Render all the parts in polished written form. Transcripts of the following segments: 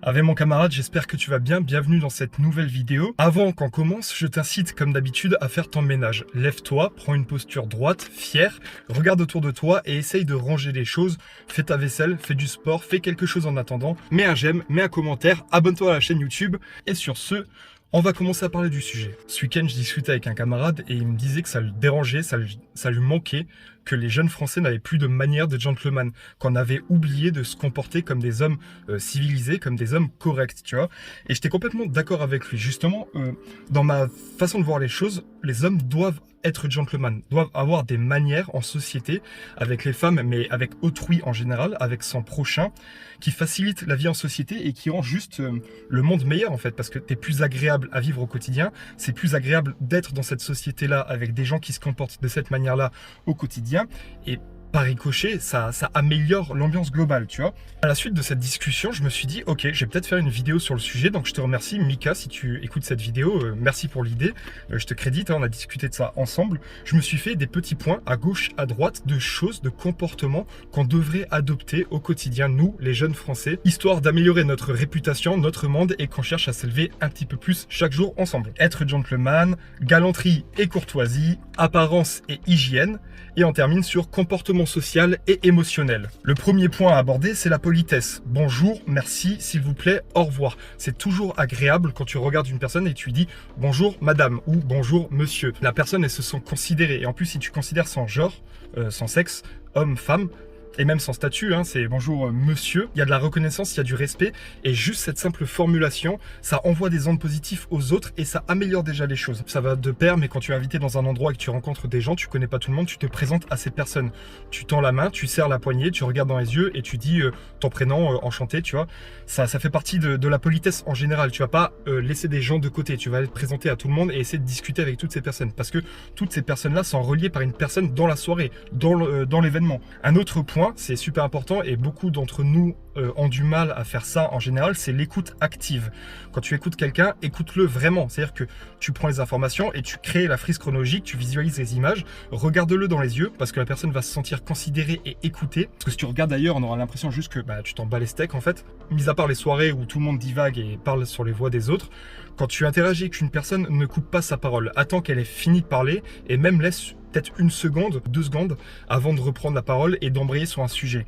Avec mon camarade, j'espère que tu vas bien, bienvenue dans cette nouvelle vidéo. Avant qu'on commence, je t'incite comme d'habitude à faire ton ménage. Lève-toi, prends une posture droite, fière, regarde autour de toi et essaye de ranger les choses. Fais ta vaisselle, fais du sport, fais quelque chose en attendant. Mets un j'aime, mets un commentaire, abonne-toi à la chaîne YouTube. Et sur ce, on va commencer à parler du sujet. Ce week-end, je discutais avec un camarade et il me disait que ça le dérangeait, ça lui manquait, que les jeunes Français n'avaient plus de manière de gentleman, qu'on avait oublié de se comporter comme des hommes civilisés, comme des hommes corrects, tu vois. Et j'étais complètement d'accord avec lui. Justement, dans ma façon de voir les choses, les hommes doivent être gentleman, doivent avoir des manières en société avec les femmes, mais avec autrui en général, avec son prochain, qui facilite la vie en société et qui rend juste le monde meilleur en fait, parce que t'es plus agréable à vivre au quotidien, c'est plus agréable d'être dans cette société-là avec des gens qui se comportent de cette manière-là au quotidien, et par ricochet, ça améliore l'ambiance globale, tu vois. À la suite de cette discussion, je me suis dit, ok, je vais peut-être faire une vidéo sur le sujet, donc je te remercie, Mika, si tu écoutes cette vidéo, merci pour l'idée, je te crédite, hein, on a discuté de ça ensemble. Je me suis fait des petits points à gauche, à droite, de choses, de comportements qu'on devrait adopter au quotidien, nous, les jeunes Français, histoire d'améliorer notre réputation, notre monde, et qu'on cherche à s'élever un petit peu plus chaque jour ensemble. Être gentleman, galanterie et courtoisie, apparence et hygiène, et on termine sur comportement social et émotionnel. Le premier point à aborder, c'est la politesse. Bonjour, merci, s'il vous plaît, au revoir. C'est toujours agréable quand tu regardes une personne et tu dis bonjour madame ou bonjour monsieur. La personne, elle se sent considérée. Et en plus, si tu considères son genre, son sexe, homme, femme, et même son statut, hein, c'est bonjour monsieur, il y a de la reconnaissance, il y a du respect, et juste cette simple formulation, ça envoie des ondes positives aux autres et ça améliore déjà les choses. Ça va de pair, mais quand tu es invité dans un endroit et que tu rencontres des gens, tu connais pas tout le monde, tu te présentes à ces personnes. Tu tends la main, tu serres la poignée, tu regardes dans les yeux et tu dis ton prénom, enchanté, tu vois. Ça fait partie de la politesse en général. Tu vas pas laisser des gens de côté, tu vas aller te présenter à tout le monde et essayer de discuter avec toutes ces personnes, parce que toutes ces personnes-là sont reliées par une personne dans la soirée, dans l'événement. Un autre point, c'est super important et beaucoup d'entre nous ont du mal à faire ça en général, c'est l'écoute active. Quand tu écoutes quelqu'un, écoute-le vraiment. C'est-à-dire que tu prends les informations et tu crées la frise chronologique, tu visualises les images, regarde-le dans les yeux parce que la personne va se sentir considérée et écoutée. Parce que si tu regardes ailleurs, on aura l'impression juste que tu t'en bats les steaks en fait. Mis à part les soirées où tout le monde divague et parle sur les voix des autres, quand tu interagis avec une personne, ne coupe pas sa parole. Attends qu'elle ait fini de parler et même laisse peut-être 1 seconde, 2 secondes avant de reprendre la parole et d'embrayer sur un sujet.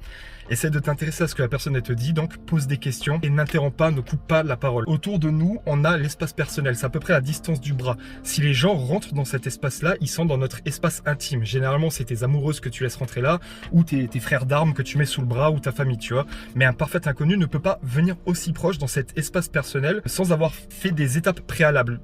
Essaie de t'intéresser à ce que la personne elle te dit, donc pose des questions et n'interromps pas, ne coupe pas la parole. Autour de nous, on a l'espace personnel, c'est à peu près la distance du bras. Si les gens rentrent dans cet espace-là, ils sont dans notre espace intime. Généralement, c'est tes amoureuses que tu laisses rentrer là, ou tes frères d'armes que tu mets sous le bras, ou ta famille, tu vois. Mais un parfait inconnu ne peut pas venir aussi proche dans cet espace personnel sans avoir fait des étapes préalables.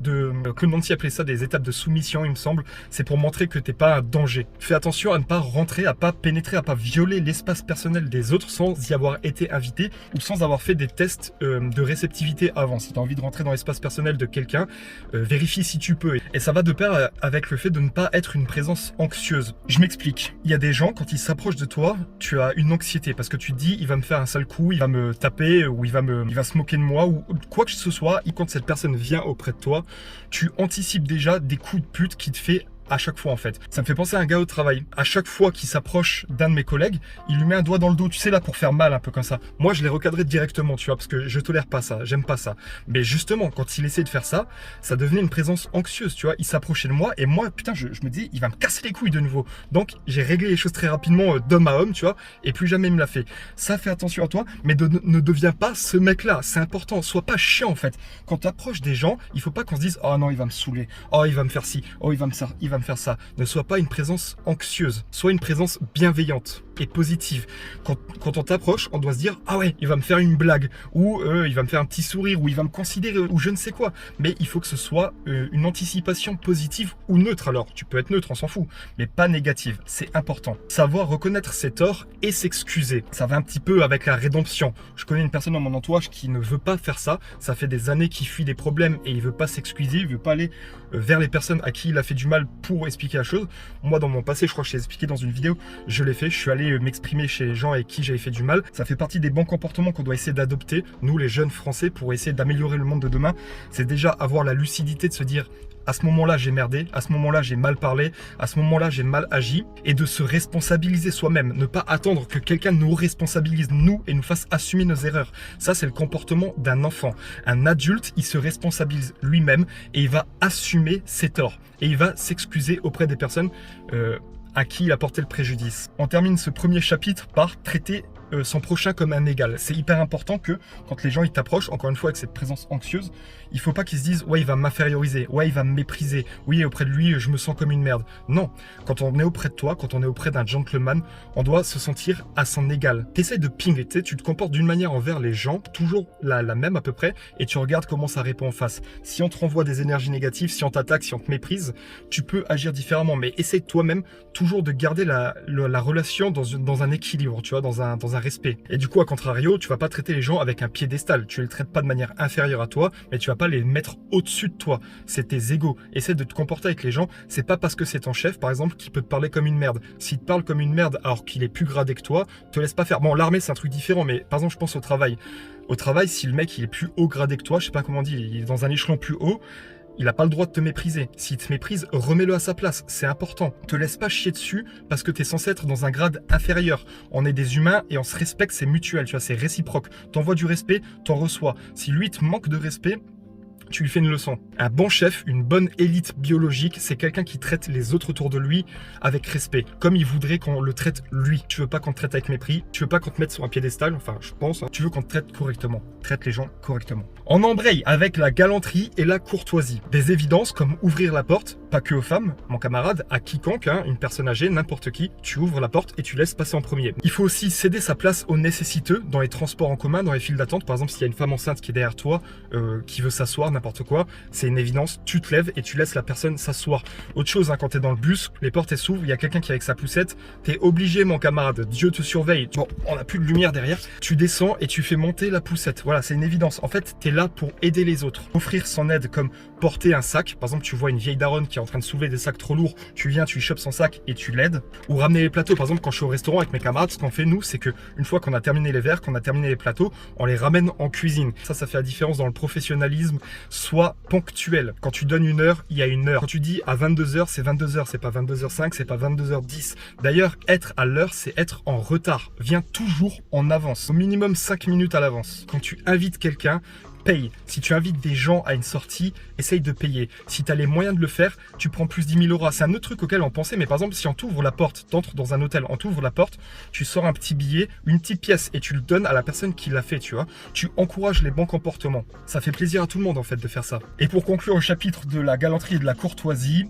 Clémenty appelait ça des étapes de soumission, il me semble. C'est pour montrer que t'es pas un danger. Fais attention à ne pas rentrer, à pas pénétrer, à pas violer l'espace personnel des autres sans y avoir été invité ou sans avoir fait des tests de réceptivité avant. Si tu as envie de rentrer dans l'espace personnel de quelqu'un, vérifie si tu peux. Et ça va de pair avec le fait de ne pas être une présence anxieuse. Je m'explique. Il y a des gens, quand ils s'approchent de toi, tu as une anxiété parce que tu te dis, il va me faire un sale coup, il va me taper ou il va se moquer de moi ou quoi que ce soit. Et quand cette personne vient auprès de toi, tu anticipes déjà des coups de pute qui te fait à chaque fois en fait. Ça me fait penser à un gars au travail. À chaque fois qu'il s'approche d'un de mes collègues, il lui met un doigt dans le dos, tu sais là, pour faire mal un peu comme ça. Moi je l'ai recadré directement, tu vois, parce que je tolère pas ça, j'aime pas ça. Mais justement, quand il essayait de faire ça, ça devenait une présence anxieuse, tu vois. Il s'approchait de moi et moi, putain, je me dis, il va me casser les couilles de nouveau. Donc j'ai réglé les choses très rapidement d'homme à homme, tu vois, et plus jamais il me l'a fait. Ça, fais attention à toi, mais ne deviens pas ce mec-là, c'est important. Sois pas chiant en fait. Quand tu approches des gens, il faut pas qu'on se dise, oh non, il va me saouler, oh il va me faire ci, oh il va me faire ça. Ne sois pas une présence anxieuse, sois une présence bienveillante et positive. Quand on t'approche, on doit se dire ah ouais, il va me faire une blague ou il va me faire un petit sourire ou il va me considérer ou je ne sais quoi. Mais il faut que ce soit une anticipation positive ou neutre. Alors tu peux être neutre, on s'en fout, mais pas négative. C'est important. Savoir reconnaître ses torts et s'excuser. Ça va un petit peu avec la rédemption. Je connais une personne dans mon entourage qui ne veut pas faire ça. Ça fait des années qu'il fuit des problèmes et il veut pas s'excuser, il veut pas aller vers les personnes à qui il a fait du mal pour expliquer la chose. Moi dans mon passé, je crois que je t'ai expliqué dans une vidéo, je l'ai fait, je suis allé m'exprimer chez les gens avec qui j'avais fait du mal. Ça fait partie des bons comportements qu'on doit essayer d'adopter, nous les jeunes Français, pour essayer d'améliorer le monde de demain. C'est déjà avoir la lucidité de se dire à ce moment-là j'ai merdé, à ce moment-là j'ai mal parlé, à ce moment-là j'ai mal agi, et de se responsabiliser soi-même, ne pas attendre que quelqu'un nous responsabilise nous et nous fasse assumer nos erreurs. Ça c'est le comportement d'un enfant. Un adulte, il se responsabilise lui-même et il va assumer ses torts et il va s'excuser auprès des personnes à qui il a porté le préjudice. On termine ce premier chapitre par traiter son prochain comme un égal. C'est hyper important que quand les gens ils t'approchent, encore une fois avec cette présence anxieuse, il faut pas qu'ils se disent ouais il va m'inférioriser, ouais il va me mépriser, oui auprès de lui je me sens comme une merde. Non, quand on est auprès de toi, quand on est auprès d'un gentleman, on doit se sentir à son égal. T'essayes de ping, tu te comportes d'une manière envers les gens, toujours la même à peu près, et tu regardes comment ça répond en face. Si on te renvoie des énergies négatives, si on t'attaque, si on te méprise, tu peux agir différemment, mais essaye toi-même toujours de garder la relation dans un équilibre, tu vois, dans un respect. Et du coup, à contrario, tu vas pas traiter les gens avec un piédestal. Tu les traites pas de manière inférieure à toi, mais tu vas pas les mettre au-dessus de toi. C'est tes égos. Essaie de te comporter avec les gens. C'est pas parce que c'est ton chef, par exemple, qui peut te parler comme une merde. S'il te parle comme une merde alors qu'il est plus gradé que toi, te laisse pas faire. Bon, l'armée, c'est un truc différent, mais par exemple, je pense au travail. Au travail, si le mec il est plus haut gradé que toi, je sais pas comment on dit, il est dans un échelon plus haut, il n'a pas le droit de te mépriser. S'il te méprise, remets-le à sa place. C'est important. Te laisse pas chier dessus parce que tu es censé être dans un grade inférieur. On est des humains et on se respecte, c'est mutuel, tu vois, c'est réciproque. T'envoies du respect, t'en reçois. Si lui te manque de respect, tu lui fais une leçon. Un bon chef, une bonne élite biologique, c'est quelqu'un qui traite les autres autour de lui avec respect, comme il voudrait qu'on le traite lui. Tu veux pas qu'on te traite avec mépris, tu veux pas qu'on te mette sur un piédestal, enfin je pense, tu veux qu'on te traite correctement. Traite les gens correctement. On embraye avec la galanterie et la courtoisie. Des évidences comme ouvrir la porte, pas que aux femmes, mon camarade, à quiconque, une personne âgée, n'importe qui, tu ouvres la porte et tu laisses passer en premier. Il faut aussi céder sa place aux nécessiteux dans les transports en commun, dans les files d'attente. Par exemple, s'il y a une femme enceinte qui est derrière toi, qui veut s'asseoir, n'importe quoi, c'est une évidence, tu te lèves et tu laisses la personne s'asseoir. Autre chose, quand tu es dans le bus, les portes elles s'ouvrent, il y a quelqu'un qui est avec sa poussette, tu es obligé mon camarade, Dieu te surveille, bon, on n'a plus de lumière derrière, tu descends et tu fais monter la poussette. Voilà, c'est une évidence. En fait, tu es là pour aider les autres. Offrir son aide comme porter un sac, par exemple tu vois une vieille daronne qui est en train de soulever des sacs trop lourds, tu viens, tu lui chopes son sac et tu l'aides. Ou ramener les plateaux, par exemple quand je suis au restaurant avec mes camarades, ce qu'on fait nous, c'est que une fois qu'on a terminé les verres, qu'on a terminé les plateaux, on les ramène en cuisine. Ça fait la différence dans le professionnalisme. Sois ponctuel. Quand tu donnes une heure, il y a une heure. Quand tu dis à 22h, c'est 22h, c'est pas 22h05, c'est pas 22h10. D'ailleurs, être à l'heure, c'est être en retard. Viens toujours en avance, au minimum 5 minutes à l'avance. Quand tu invites quelqu'un, paye. Si tu invites des gens à une sortie, essaye de payer. Si tu as les moyens de le faire, tu prends plus 10 000 €. C'est un autre truc auquel on pensait, mais par exemple, si on t'ouvre la porte, tu entres dans un hôtel, on t'ouvre la porte, tu sors un petit billet, une petite pièce et tu le donnes à la personne qui l'a fait, tu vois. Tu encourages les bons comportements. Ça fait plaisir à tout le monde en fait de faire ça. Et pour conclure le chapitre de la galanterie et de la courtoisie,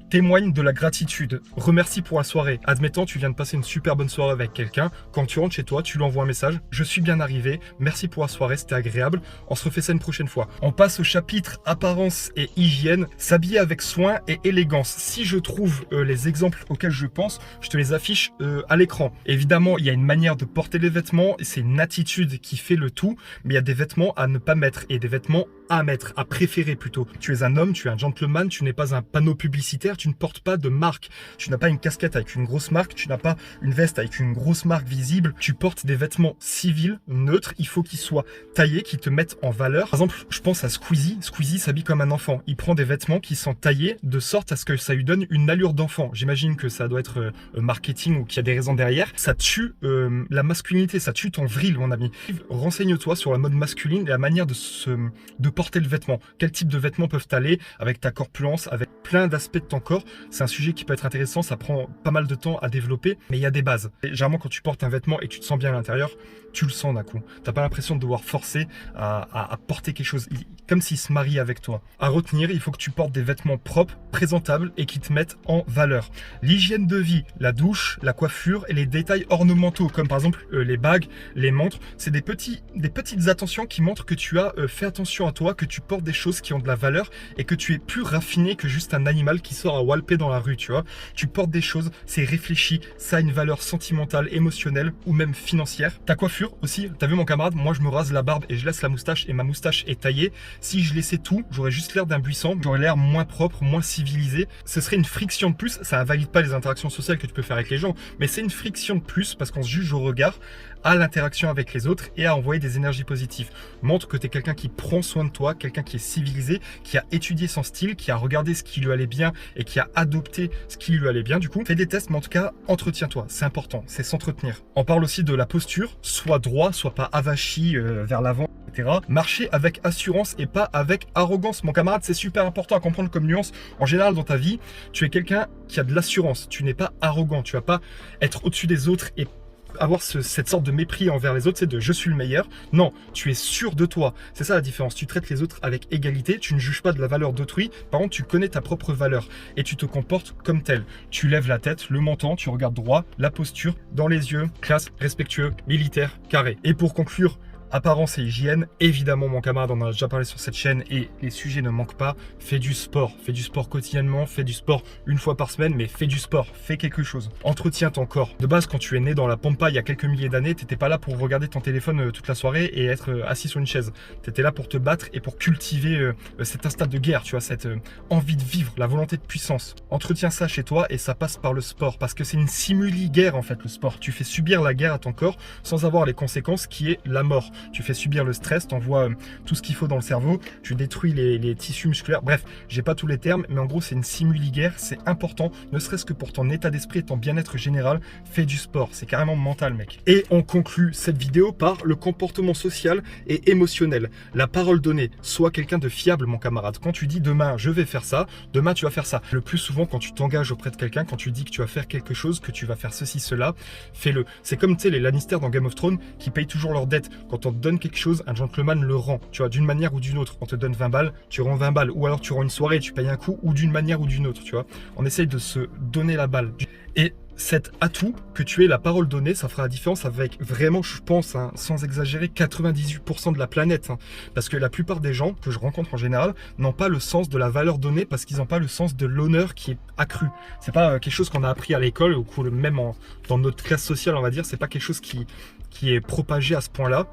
témoigne de la gratitude. Remercie pour la soirée. Admettons, tu viens de passer une super bonne soirée avec quelqu'un. Quand tu rentres chez toi, tu lui envoies un message. Je suis bien arrivé. Merci pour la soirée, c'était agréable. On se refait ça une prochaine fois. On passe au chapitre apparence et hygiène. S'habiller avec soin et élégance. Si je trouve les exemples auxquels je pense, je te les affiche à l'écran. Évidemment, il y a une manière de porter les vêtements. C'est une attitude qui fait le tout. Mais il y a des vêtements à ne pas mettre et des vêtements à mettre, à préférer plutôt. Tu es un homme, tu es un gentleman, tu n'es pas un panneau publicitaire, tu ne portes pas de marque. Tu n'as pas une casquette avec une grosse marque, tu n'as pas une veste avec une grosse marque visible. Tu portes des vêtements civils, neutres. Il faut qu'ils soient taillés, qui te mettent en valeur. Par exemple, je pense à Squeezie. Squeezie s'habille comme un enfant. Il prend des vêtements qui sont taillés de sorte à ce que ça lui donne une allure d'enfant. J'imagine que ça doit être marketing ou qu'il y a des raisons derrière. Ça tue la masculinité, ça tue ton vril, mon ami. Renseigne-toi sur la mode masculine et la manière de porter le vêtement. Quel type de vêtements peuvent aller avec ta corpulence, avec plein d'aspects de ton corps. C'est un sujet qui peut être intéressant, ça prend pas mal de temps à développer, mais il y a des bases. Et généralement, quand tu portes un vêtement et que tu te sens bien à l'intérieur, tu le sens d'un coup. T'as pas l'impression de devoir forcer à porter quelque chose, comme s'il se marie avec toi. À retenir, il faut que tu portes des vêtements propres, présentables et qui te mettent en valeur. L'hygiène de vie, la douche, la coiffure et les détails ornementaux, comme par exemple les bagues, les montres, c'est des petites attentions qui montrent que tu as fait attention à toi, que tu portes des choses qui ont de la valeur et que tu es plus raffiné que juste un animal qui sort à walper dans la rue, tu vois. Tu portes des choses, c'est réfléchi, ça a une valeur sentimentale, émotionnelle ou même financière. Ta coiffure aussi, t'as vu mon camarade, moi je me rase la barbe et je laisse la moustache et ma moustache est taillée. Si je laissais tout, j'aurais juste l'air d'un buisson, j'aurais l'air moins propre, moins civilisé. Ce serait une friction de plus, ça invalide pas les interactions sociales que tu peux faire avec les gens, mais c'est une friction de plus parce qu'on se juge au regard à l'interaction avec les autres et à envoyer des énergies positives. Montre que tu es quelqu'un qui prend soin de toi, quelqu'un qui est civilisé, qui a étudié son style, qui a regardé ce qui lui allait bien et qui a adopté ce qui lui allait bien. Du coup, fais des tests, mais en tout cas, entretiens-toi. C'est important, c'est s'entretenir. On parle aussi de la posture. Sois droit, sois pas avachi vers l'avant, etc. Marcher avec assurance et pas avec arrogance. Mon camarade, c'est super important à comprendre comme nuance. En général, dans ta vie, tu es quelqu'un qui a de l'assurance. Tu n'es pas arrogant. Tu vas pas être au-dessus des autres et avoir cette sorte de mépris envers les autres, c'est de je suis le meilleur. Non, tu es sûr de toi. C'est ça la différence. Tu traites les autres avec égalité, tu ne juges pas de la valeur d'autrui. Par contre, tu connais ta propre valeur et tu te comportes comme tel. Tu lèves la tête, le menton, tu regardes droit, la posture, dans les yeux, classe, respectueux, militaire, carré. Et pour conclure, apparence et hygiène, évidemment mon camarade, on en a déjà parlé sur cette chaîne et les sujets ne manquent pas. Fais du sport quotidiennement, fais du sport une fois par semaine, mais fais du sport, fais quelque chose. Entretiens ton corps. De base, quand tu es né dans la pampa il y a quelques milliers d'années, tu n'étais pas là pour regarder ton téléphone toute la soirée et être assis sur une chaise. Tu étais là pour te battre et pour cultiver cet instinct de guerre, tu vois, cette envie de vivre, la volonté de puissance. Entretiens ça chez toi et ça passe par le sport parce que c'est une simuli-guerre en fait le sport. Tu fais subir la guerre à ton corps sans avoir les conséquences qui est la mort. Tu fais subir le stress, tu envoies tout ce qu'il faut dans le cerveau, tu détruis les tissus musculaires. Bref, j'ai pas tous les termes, mais en gros, c'est une simuli-guerre. C'est important, ne serait-ce que pour ton état d'esprit et ton bien-être général. Fais du sport, c'est carrément mental, mec. Et on conclut cette vidéo par le comportement social et émotionnel. La parole donnée, sois quelqu'un de fiable, mon camarade. Quand tu dis demain, je vais faire ça, demain, tu vas faire ça. Le plus souvent, quand tu t'engages auprès de quelqu'un, quand tu dis que tu vas faire quelque chose, que tu vas faire ceci, cela, fais-le. C'est comme, tu sais, les Lannister dans Game of Thrones qui payent toujours leurs dettes. Quand on te donne quelque chose, un gentleman le rend, tu vois, d'une manière ou d'une autre. On te donne 20 balles, tu rends 20 balles, ou alors tu rends une soirée et tu payes un coup, ou d'une manière ou d'une autre, tu vois. On essaye de se donner la balle. Et cet atout que tu aies la parole donnée, ça fera la différence avec vraiment, je pense, hein, sans exagérer, 98% de la planète. Hein. Parce que la plupart des gens que je rencontre en général n'ont pas le sens de la valeur donnée parce qu'ils n'ont pas le sens de l'honneur qui est accru. C'est pas quelque chose qu'on a appris à l'école ou même dans notre classe sociale, on va dire, c'est pas quelque chose qui est propagé à ce point-là.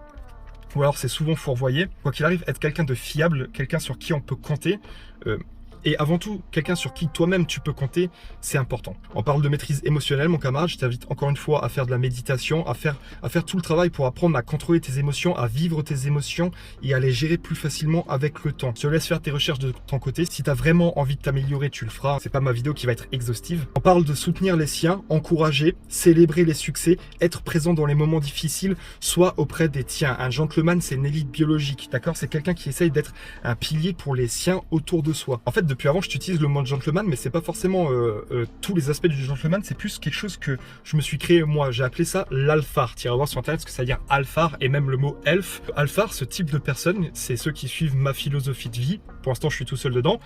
Ou alors c'est souvent fourvoyé. Quoi qu'il arrive, être quelqu'un de fiable, quelqu'un sur qui on peut compter, et avant tout, quelqu'un sur qui toi-même tu peux compter, c'est important. On parle de maîtrise émotionnelle, mon camarade. Je t'invite encore une fois à faire de la méditation, à faire tout le travail pour apprendre à contrôler tes émotions, à vivre tes émotions et à les gérer plus facilement avec le temps. Je te laisse faire tes recherches de ton côté. Si tu as vraiment envie de t'améliorer, tu le feras. C'est pas ma vidéo qui va être exhaustive. On parle de soutenir les siens, encourager, célébrer les succès, être présent dans les moments difficiles, soit auprès des tiens. Un gentleman, c'est une élite biologique, d'accord? C'est quelqu'un qui essaye d'être un pilier pour les siens autour de soi. En fait, depuis avant, je t'utilise le mot gentleman, mais c'est pas forcément tous les aspects du gentleman, c'est plus quelque chose que je me suis créé moi. J'ai appelé ça l'alphar. Tu iras voir sur internet ce que ça veut dire alphar et même le mot elf. Alphar, ce type de personne, c'est ceux qui suivent ma philosophie de vie. Pour l'instant, je suis tout seul dedans.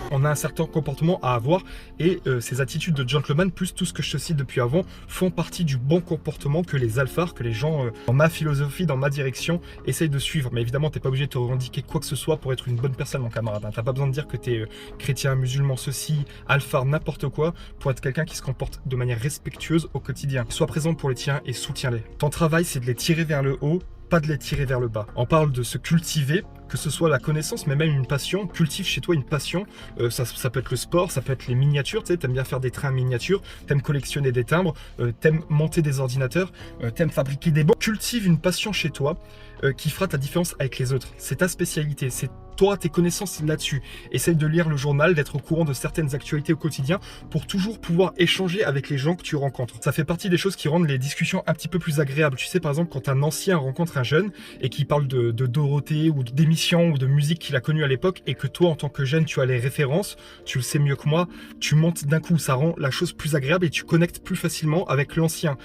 On a un certain comportement à avoir et ces attitudes de gentleman plus tout ce que je te cite depuis avant font partie du bon comportement que les alphars, que les gens dans ma philosophie, dans ma direction essayent de suivre. Mais évidemment, t'es pas obligé de te revendiquer quoi que ce soit pour être une bonne personne, mon camarade. T'as pas besoin de dire que t'es chrétien, musulman, ceci, alphar, n'importe quoi pour être quelqu'un qui se comporte de manière respectueuse au quotidien. Sois présent pour les tiens et soutiens-les. Ton travail, c'est de les tirer vers le haut, pas de les tirer vers le bas. On parle de se cultiver, que ce soit la connaissance, mais même une passion. Cultive chez toi une passion. Ça peut être le sport, ça peut être les miniatures. Tu sais, t'aimes bien faire des trains miniatures, t'aimes collectionner des timbres, t'aimes monter des ordinateurs, t'aimes fabriquer des bombes. Cultive une passion chez toi qui fera ta différence avec les autres. C'est ta spécialité, c'est toi, tes connaissances là-dessus. Essaye de lire le journal, d'être au courant de certaines actualités au quotidien pour toujours pouvoir échanger avec les gens que tu rencontres. Ça fait partie des choses qui rendent les discussions un petit peu plus agréables. Tu sais, par exemple, quand un ancien rencontre un jeune et qui parle de Dorothée ou d'émissions ou de musique qu'il a connue à l'époque et que toi, en tant que jeune, tu as les références, tu le sais mieux que moi, tu montes d'un coup. Ça rend la chose plus agréable et tu connectes plus facilement avec l'ancien.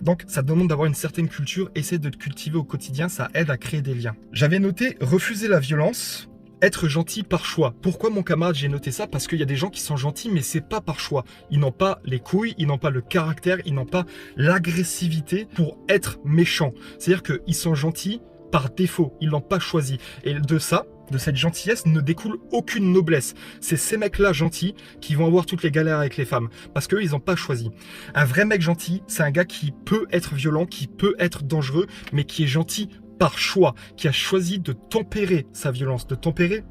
Donc, ça demande d'avoir une certaine culture. Essaie de te cultiver au quotidien, ça aide à créer des liens. J'avais noté refuser la violence. Être gentil par choix. Pourquoi, mon camarade, j'ai noté ça? Parce qu'il y a des gens qui sont gentils, mais c'est pas par choix. Ils n'ont pas les couilles, ils n'ont pas le caractère, ils n'ont pas l'agressivité pour être méchants. C'est-à-dire qu'ils sont gentils par défaut, ils l'ont pas choisi. Et de ça, de cette gentillesse, ne découle aucune noblesse. C'est ces mecs-là gentils qui vont avoir toutes les galères avec les femmes, parce qu'eux, ils n'ont pas choisi. Un vrai mec gentil, c'est un gars qui peut être violent, qui peut être dangereux, mais qui est gentil par choix, qui a choisi de tempérer sa violence, de tempérer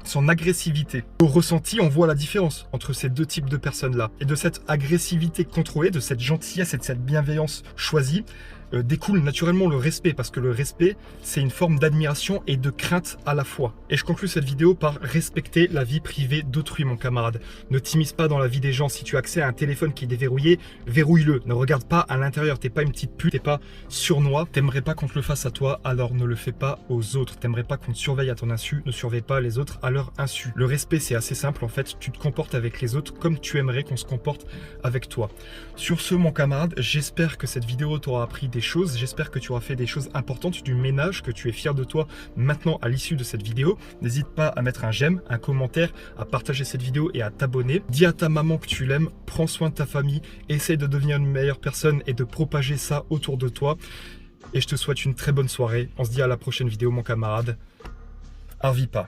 son agressivité. Au ressenti, on voit la différence entre ces deux types de personnes-là. Et de cette agressivité contrôlée, de cette gentillesse et de cette bienveillance choisie, découle naturellement le respect, parce que le respect, c'est une forme d'admiration et de crainte à la fois. Et je conclue cette vidéo par respecter la vie privée d'autrui, mon camarade. Ne t'immisce pas dans la vie des gens. Si tu as accès à un téléphone qui est déverrouillé, verrouille-le. Ne regarde pas à l'intérieur. T'es pas une petite pute, t'es pas sournois. T'aimerais pas qu'on te le fasse à toi, alors ne le fais pas aux autres. T'aimerais pas qu'on te surveille à ton insu, ne surveille pas les autres à leur insu. Le respect, c'est assez simple en fait. Tu te comportes avec les autres comme tu aimerais qu'on se comporte avec toi. Sur ce, mon camarade, j'espère que cette vidéo t'aura appris des choses. J'espère que tu auras fait des choses importantes, du ménage, que tu es fier de toi maintenant à l'issue de cette vidéo. N'hésite pas à mettre un j'aime, un commentaire, à partager cette vidéo et à t'abonner. Dis à ta maman que tu l'aimes, prends soin de ta famille, essaye de devenir une meilleure personne et de propager ça autour de toi. Et je te souhaite une très bonne soirée. On se dit à la prochaine vidéo, mon camarade. Arvipa.